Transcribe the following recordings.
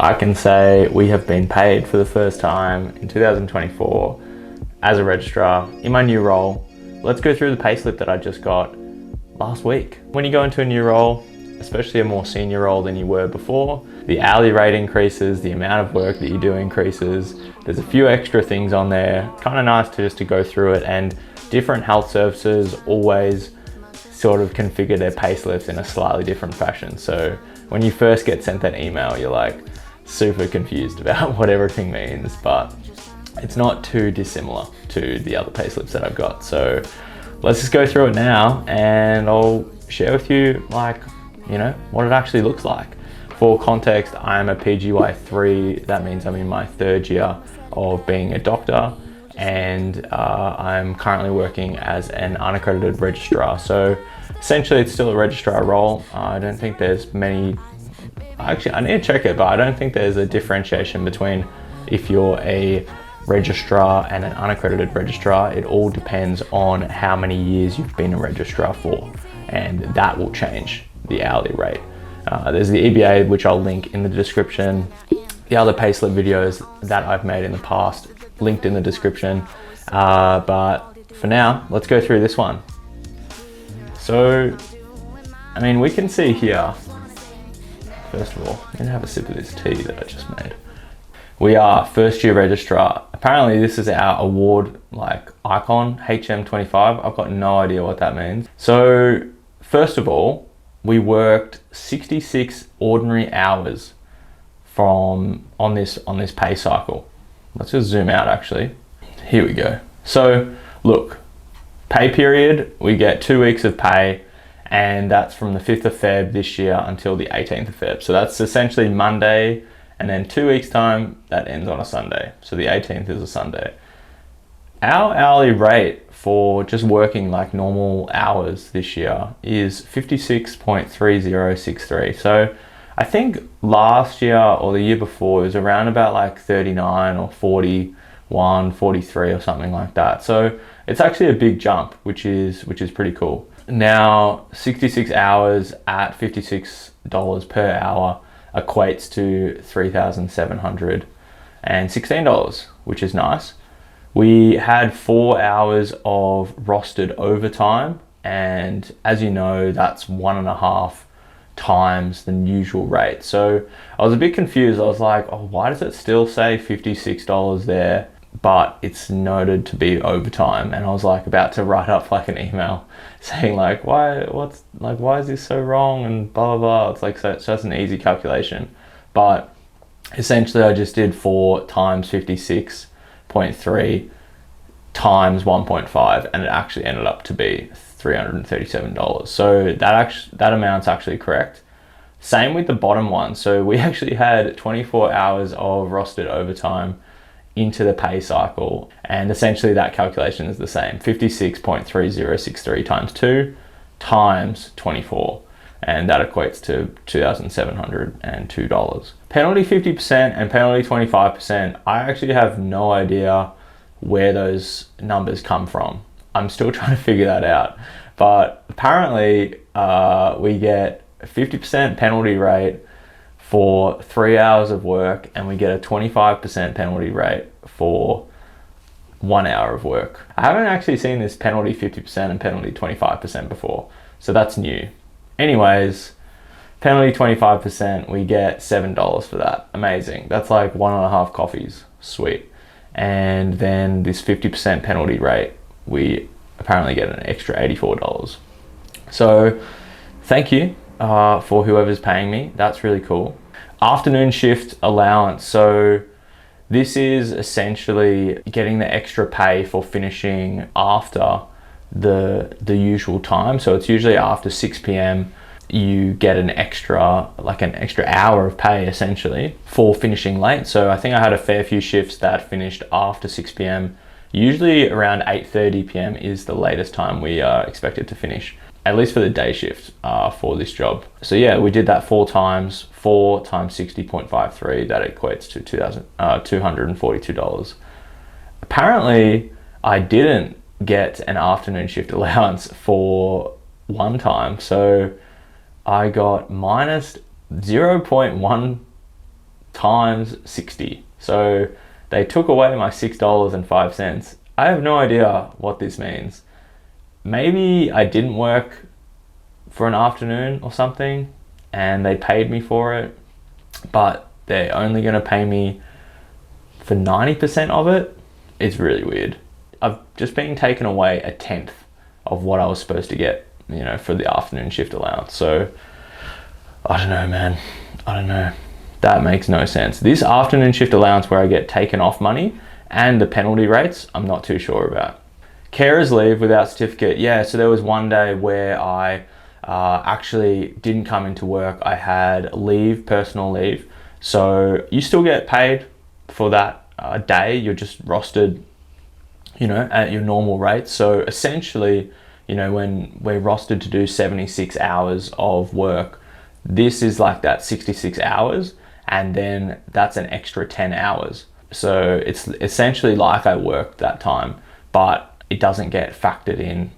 I can say we have been paid for the first time in 2024 as a registrar in my new role. Let's go through the payslip that I just got last week. When you go into a new role, especially a more senior role than you were before, the hourly rate increases, the amount of work that you do increases. There's a few extra things on there. Kind of nice to just to go through it, and different health services always sort of configure their payslips in a slightly different fashion. So when you first get sent that email, you're like super confused about what everything means, but it's not too dissimilar to the other payslips that I've got. So let's just go through it now, and I'll share with you what it actually looks like. For context, I'm a PGY3. That means I'm in my third year of being a doctor, and I'm currently working as an unaccredited registrar. So essentially it's still a registrar role. I don't think there's many, actually I need to check it, but I don't think there's a differentiation between if you're a registrar and an unaccredited registrar. It all depends on how many years you've been a registrar for, and that will change the hourly rate. There's the EBA, which I'll link in the description. The other payslip videos that I've made in the past, linked in the description. But for now, let's go through this one. So, we can see here, first of all, I'm gonna have a sip of this tea that I just made. We are first year registrar. Apparently this is our award icon, HM25. I've got no idea what that means. So first of all, we worked 66 ordinary hours on this pay cycle. Let's just zoom out actually. Here we go. So look, pay period, we get 2 weeks of pay, and that's from the 5th of Feb this year until the 18th of Feb. So that's essentially Monday, and then 2 weeks time, that ends on a Sunday. So the 18th is a Sunday. Our hourly rate for just working like normal hours this year is 56.3063. So I think last year or the year before it was around about like 39 or 41, 43 or something like that. So it's actually a big jump, which is pretty cool. Now 66 hours at $56 per hour equates to $3,716, which is nice. We had 4 hours of rostered overtime, and as you know, that's 1.5 times the usual rate. So I was a bit confused. I was like, oh, why does it still say $56 there, but it's noted to be overtime? And I was like about to write up like an email saying like, why is this so wrong and blah, blah, blah. It's like, so it's just an easy calculation. But essentially I just did 4 times 56.3 times 1.5, and it actually ended up to be $337. So that amount's actually correct. Same with the bottom one. So we actually had 24 hours of rostered overtime into the pay cycle, and essentially that calculation is the same, 56.3063 times 2 times 24, and that equates to $2,702. Penalty 50% and penalty 25%, I actually have no idea where those numbers come from. I'm still trying to figure that out, but apparently we get a 50% penalty rate for 3 hours of work, and we get a 25% penalty rate for 1 hour of work. I haven't actually seen this penalty 50% and penalty 25% before, so that's new. Anyways, penalty 25%, we get $7 for that. Amazing. That's like 1.5 coffees. Sweet. And then this 50% penalty rate, we apparently get an extra $84. So thank you for whoever's paying me. That's really cool. Afternoon shift allowance. So this is essentially getting the extra pay for finishing after the usual time. So it's usually after 6 p.m. you get an extra hour of pay essentially for finishing late. So I think I had a fair few shifts that finished after 6 p.m. Usually around 8:30 p.m. is the latest time we are expected to finish, at least for the day shift for this job. So yeah, we did that 4 times 60.53. That equates to $242. Apparently, I didn't get an afternoon shift allowance for one time. So I got minus 0.1 times 60. So they took away my $6.05. I have no idea what this means. Maybe I didn't work for an afternoon or something and they paid me for it, but they're only going to pay me for 90% of it. It's really weird. I've just been taken away a tenth of what I was supposed to get, for the afternoon shift allowance. So I don't know, man. I don't know. That makes no sense. This afternoon shift allowance where I get taken off money and the penalty rates, I'm not too sure about. Carers leave without certificate. Yeah, so there was one day where I actually didn't come into work. I had leave, personal leave. So you still get paid for that day. You're just rostered, at your normal rate. So essentially, when we're rostered to do 76 hours of work, this is like that 66 hours, and then that's an extra 10 hours. So it's essentially like I worked that time, but it doesn't get factored in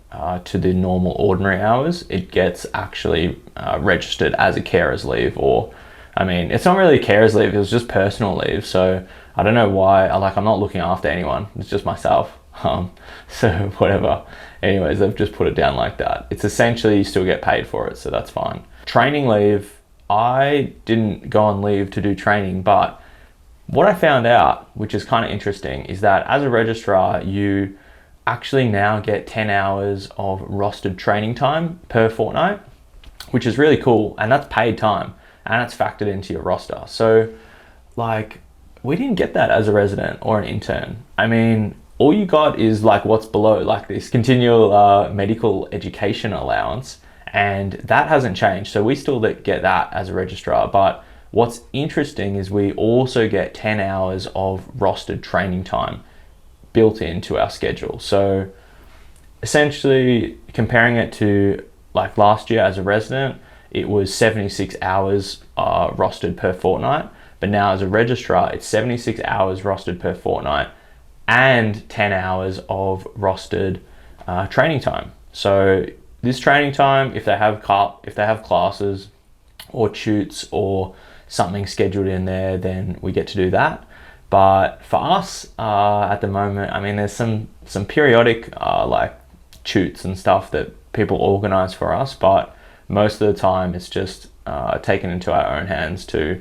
to the normal ordinary hours. It gets actually registered as a carer's leave, it's not really a carer's leave, it was just personal leave. So I don't know why, I'm not looking after anyone, it's just myself. So whatever. Anyways, I've just put it down like that. It's essentially you still get paid for it, so that's fine. Training leave, I didn't go on leave to do training, but what I found out, which is kind of interesting, is that as a registrar, you actually now get 10 hours of rostered training time per fortnight, which is really cool, and that's paid time, and it's factored into your roster. So we didn't get that as a resident or an intern. All you got is what's below, this continual medical education allowance, and that hasn't changed. So we still get that as a registrar, but what's interesting is we also get 10 hours of rostered training time built into our schedule. So essentially comparing it to last year as a resident, it was 76 hours rostered per fortnight, but now as a registrar, it's 76 hours rostered per fortnight and 10 hours of rostered training time. So this training time, if they have classes or tutes or something scheduled in there, then we get to do that. But for us at the moment, there's some periodic tutes and stuff that people organize for us, but most of the time it's just taken into our own hands to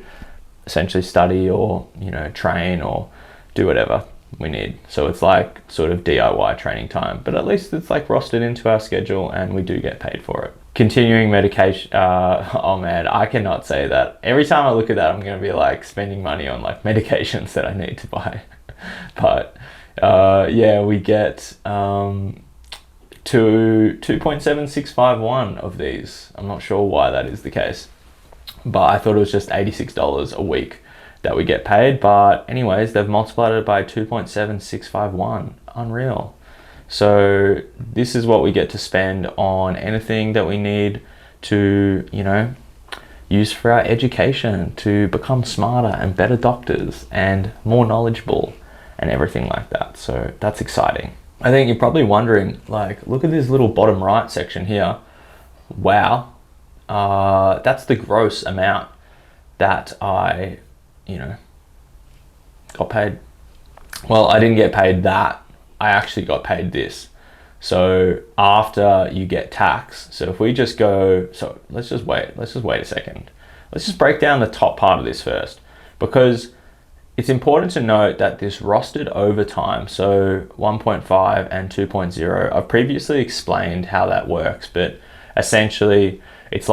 essentially study or train or do whatever we need. So it's sort of DIY training time, but at least it's rostered into our schedule and we do get paid for it. Continuing medication, oh man, I cannot say that. Every time I look at that, I'm going to be spending money on medications that I need to buy. But yeah, we get to 2.7651 of these. I'm not sure why that is the case, but I thought it was just $86 a week that we get paid. But anyways, they've multiplied it by 2.7651. Unreal. So this is what we get to spend on anything that we need to, use for our education, to become smarter and better doctors and more knowledgeable and everything like that. So that's exciting. I think you're probably wondering, look at this little bottom right section here. Wow. That's the gross amount that I, got paid. Well, I didn't get paid that. I actually got paid this. So after you get tax, so if we just go, so let's just wait a second. Let's just break down the top part of this first, because it's important to note that this rostered overtime, so 1.5 and 2.0, I've previously explained how that works, but essentially it's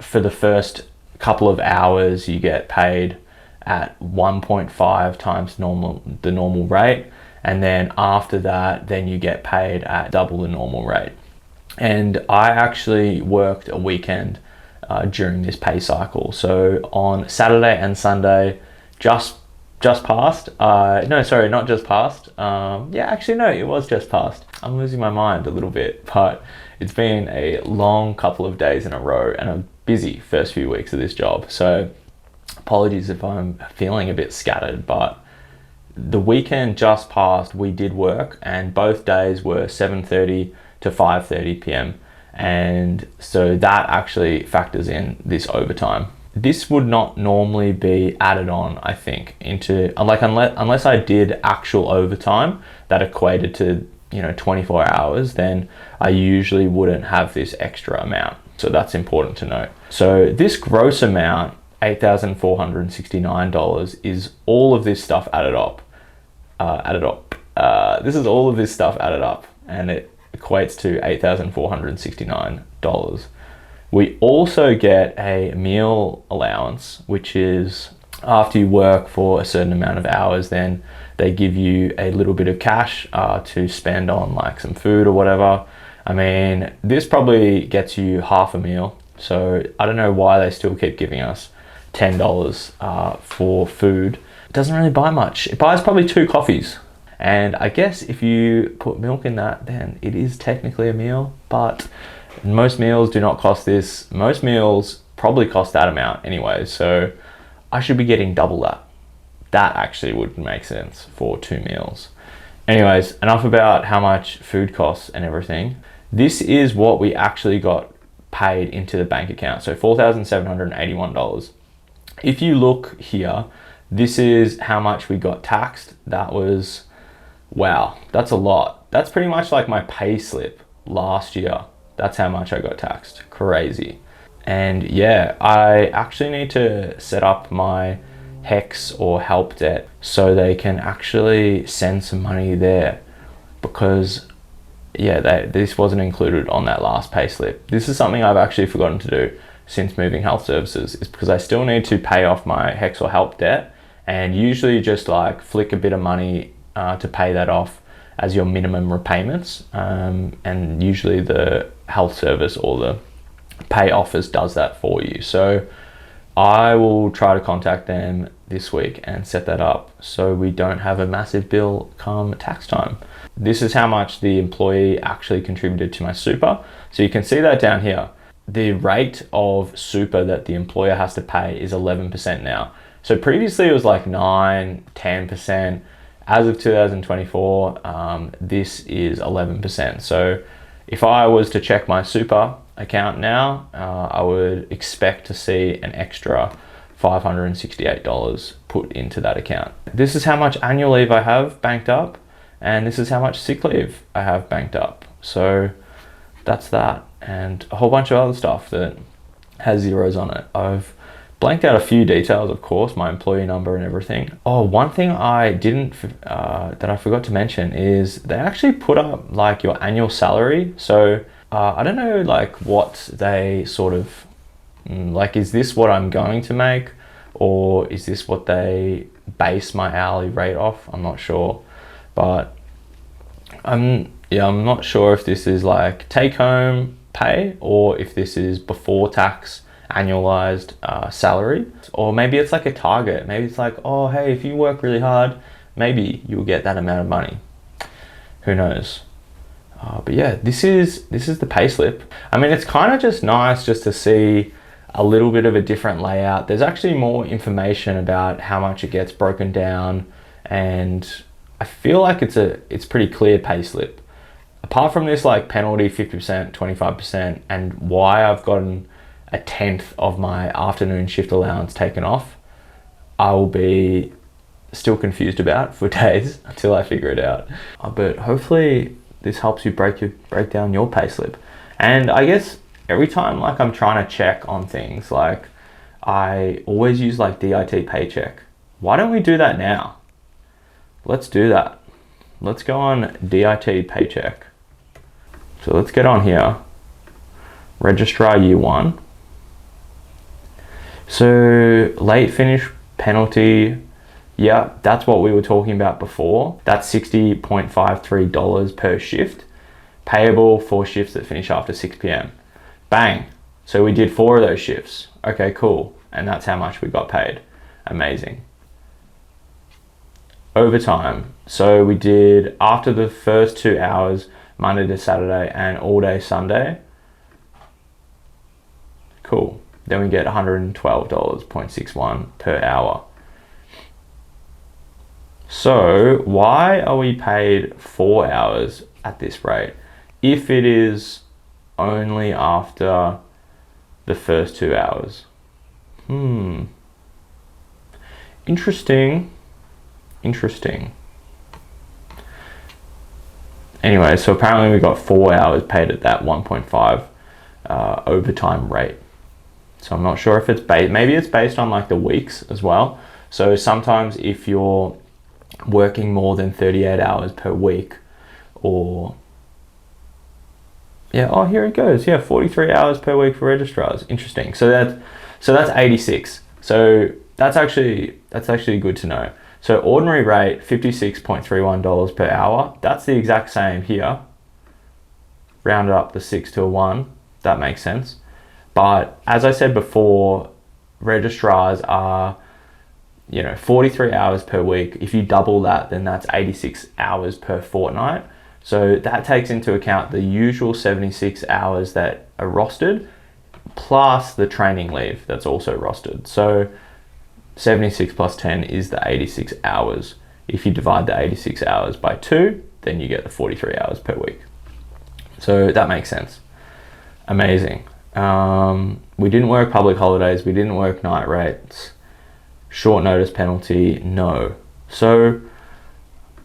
for the first couple of hours you get paid at 1.5 times the normal rate. And then after that, then you get paid at double the normal rate. And I actually worked a weekend during this pay cycle. So on Saturday and Sunday, just passed. No, sorry, not just passed. Yeah, actually, no, it was just passed. I'm losing my mind a little bit, but it's been a long couple of days in a row and a busy first few weeks of this job. So apologies if I'm feeling a bit scattered, but the weekend just passed, we did work, and both days were 7:30 to 5:30 p.m. And so that actually factors in this overtime. this would not normally be added on, I think, into like, unless I did actual overtime that equated to, 24 hours, then I usually wouldn't have this extra amount. So that's important to note. So this gross amount, $8,469, is all of this stuff added up. This is all of this stuff added up, and it equates to $8,469. We also get a meal allowance, which is after you work for a certain amount of hours, then they give you a little bit of cash to spend on like some food or whatever. I mean, this probably gets you half a meal. So I don't know why they still keep giving us $10 for food. It doesn't really buy much. It buys probably 2 coffees. And I guess if you put milk in that, then it is technically a meal, but most meals do not cost this. Most meals probably cost that amount anyway, so I should be getting double that. That actually would make sense for 2 meals. Anyways, enough about how much food costs and everything. This is what we actually got paid into the bank account, so $4,781. If you look here, this is how much we got taxed. That was, wow, that's a lot. That's pretty much like my pay slip last year. That's how much I got taxed. Crazy. And yeah, I actually need to set up my HEX or help debt so they can actually send some money there, because yeah, this wasn't included on that last pay slip. This is something I've actually forgotten to do since moving health services, is because I still need to pay off my HEX or help debt, and usually just like flick a bit of money to pay that off as your minimum repayments, and usually the health service or the pay office does that for you. So I will try to contact them this week and set that up so we don't have a massive bill come tax time. This is how much the employee actually contributed to my super. So you can see that down here. The rate of super that the employer has to pay is 11% now. So previously it was like 9-10%. As of 2024, this is 11%. So if I was to check my super account now, I would expect to see an extra $568 put into that account. This is how much annual leave I have banked up, and this is how much sick leave I have banked up. So that's that, and a whole bunch of other stuff that has zeros on it. I've blanked out a few details, of course, my employee number and everything. Oh, one thing I didn't, that I forgot to mention is they actually put up like your annual salary. So I don't know like what they sort of, like, is this what I'm going to make, or is this what they base my hourly rate off? I'm not sure, but I'm not sure if this is like take home pay or if this is before tax annualized salary, or maybe it's like a target. Maybe it's like, oh hey, if you work really hard, maybe you'll get that amount of money. Who knows? But yeah, this is the pay slip. I mean, it's kind of just nice just to see a little bit of a different layout. There's actually more information about how much it gets broken down, and I feel like it's pretty clear pay slip. Apart from this like penalty 50%, 25%, and why I've gotten a 1/10 of my afternoon shift allowance taken off, I will be still confused about for days until I figure it out. But hopefully this helps you break down your payslip. And I guess every time like I'm trying to check on things, like I always use like DIT Paycheck. Why don't we do that now? Let's do that. Let's go on DIT Paycheck. So let's get on here. Registrar year 1. So late finish penalty, yeah, that's what we were talking about before. That's $60.53 per shift, payable for shifts that finish after 6 p.m. Bang. So we did 4 of those shifts. Okay, cool. And that's how much we got paid. Amazing. Overtime. So we did after the first 2 hours, Monday to Saturday and all day Sunday. Cool. Then we get $112.61 per hour. So why are we paid 4 hours at this rate if it is only after the first 2 hours? Interesting. Anyway, so apparently we got 4 hours paid at that 1.5 overtime rate. So I'm not sure if it's maybe it's based on like the weeks as well. So sometimes if you're working more than 38 hours per week, or yeah, oh, here it goes. Yeah, 43 hours per week for registrars. Interesting. So that's 86. So that's actually good to know. So ordinary rate, $56.31 per hour. That's the exact same here. Rounded up the 6 to a 1. That makes sense. But as I said before, registrars are, 43 hours per week. If you double that, then that's 86 hours per fortnight. So that takes into account the usual 76 hours that are rostered, plus the training leave that's also rostered. So 76 plus 10 is the 86 hours. If you divide the 86 hours by 2, then you get the 43 hours per week. So that makes sense. Amazing. We didn't work public holidays. We didn't work night rates. Short notice penalty, no. So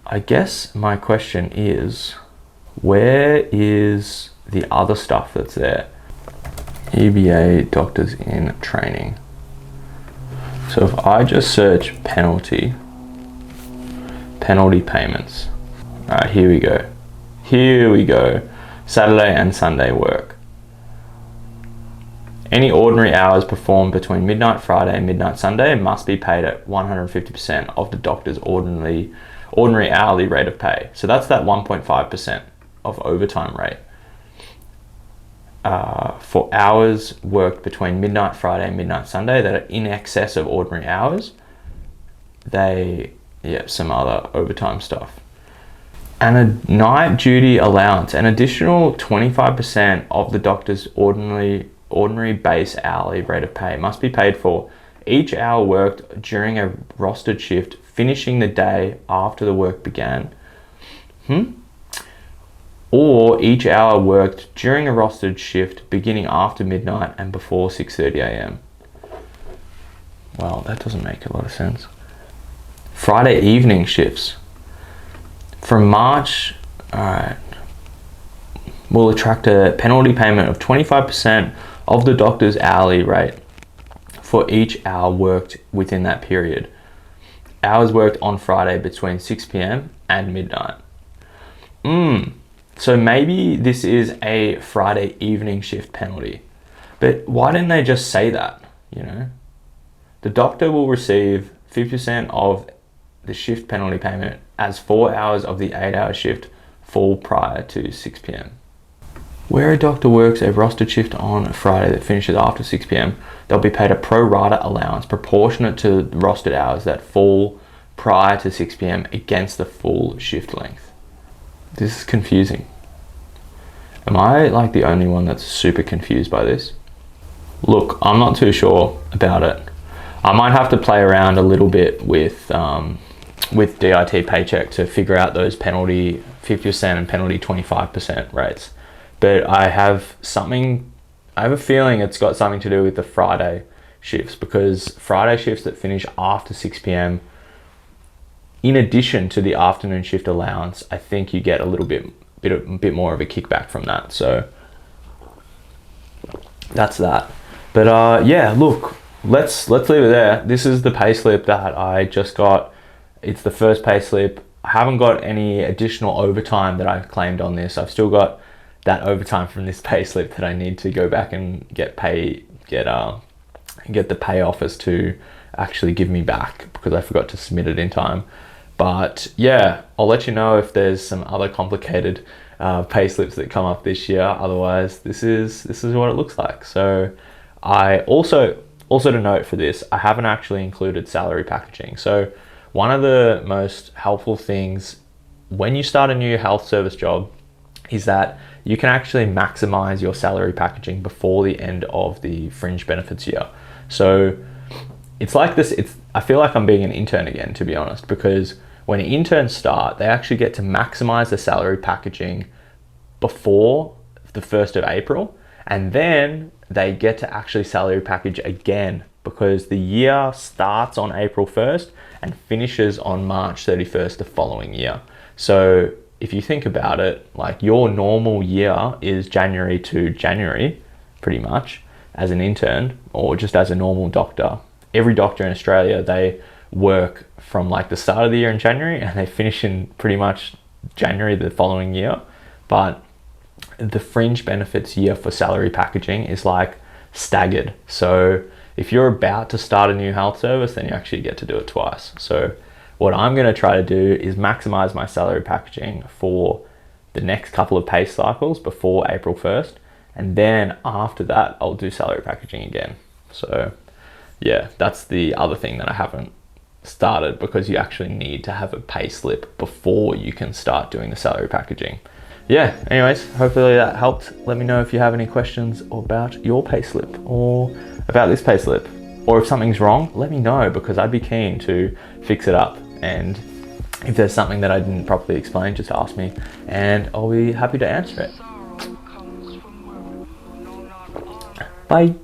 I guess my question is, where is the other stuff that's there? EBA doctors in training. So if I just search penalty payments. All right, here we go. Saturday and Sunday work. Any ordinary hours performed between midnight Friday and midnight Sunday must be paid at 150% of the doctor's ordinary hourly rate of pay. So that's that 1.5% of overtime rate. For hours worked between midnight Friday and midnight Sunday that are in excess of ordinary hours, some other overtime stuff. And a night duty allowance, an additional 25% of the doctor's ordinary base hourly rate of pay must be paid for each hour worked during a rostered shift finishing the day after the work began. Or each hour worked during a rostered shift beginning after midnight and before 6:30 a.m. Well, that doesn't make a lot of sense. Friday evening shifts. From March, will attract a penalty payment of 25% of the doctor's hourly rate for each hour worked within that period. Hours worked on Friday between 6 p.m. and midnight. So maybe this is a Friday evening shift penalty. But why didn't they just say that, The doctor will receive 50% of the shift penalty payment as 4 hours of the 8-hour shift fall prior to 6 p.m. Where a doctor works a rostered shift on a Friday that finishes after 6 p.m, they'll be paid a pro rata allowance proportionate to rostered hours that fall prior to 6 p.m. against the full shift length. This is confusing. Am I like the only one that's super confused by this? Look, I'm not too sure about it. I might have to play around a little bit with DIT Paycheck to figure out those penalty 50% and penalty 25% rates. But I have a feeling it's got something to do with the Friday shifts, because Friday shifts that finish after 6 p.m, in addition to the afternoon shift allowance, I think you get a little bit more of a kickback from that. So that's that. But look, let's leave it there. This is the payslip that I just got. It's the first payslip. I haven't got any additional overtime that I've claimed on this. I've still got that overtime from this payslip that I need to go back and get the pay office to actually give me back because I forgot to submit it in time. But yeah, I'll let you know if there's some other complicated pay slips that come up this year. Otherwise, this is what it looks like. So I also to note for this, I haven't actually included salary packaging. So one of the most helpful things when you start a new health service job is that you can actually maximize your salary packaging before the end of the fringe benefits year. So it's like this, I feel like I'm being an intern again, to be honest, because when interns start, they actually get to maximize the salary packaging before the 1st of April, and then they get to actually salary package again because the year starts on April 1st and finishes on March 31st the following year. So if you think about it, like your normal year is January to January, pretty much, as an intern or just as a normal doctor. Every doctor in Australia, they work from like the start of the year in January and they finish in pretty much January the following year. But the fringe benefits year for salary packaging is like staggered. So if you're about to start a new health service, then you actually get to do it twice. So what I'm going to try to do is maximize my salary packaging for the next couple of pay cycles before April 1st. And then after that, I'll do salary packaging again. So yeah, that's the other thing that I haven't started, because you actually need to have a pay slip before you can start doing the salary packaging. Yeah, anyways, hopefully that helped. Let me know if you have any questions about your pay slip or about this pay slip, or if something's wrong, let me know, because I'd be keen to fix it up. And if there's something that I didn't properly explain, just ask me and I'll be happy to answer it. Bye.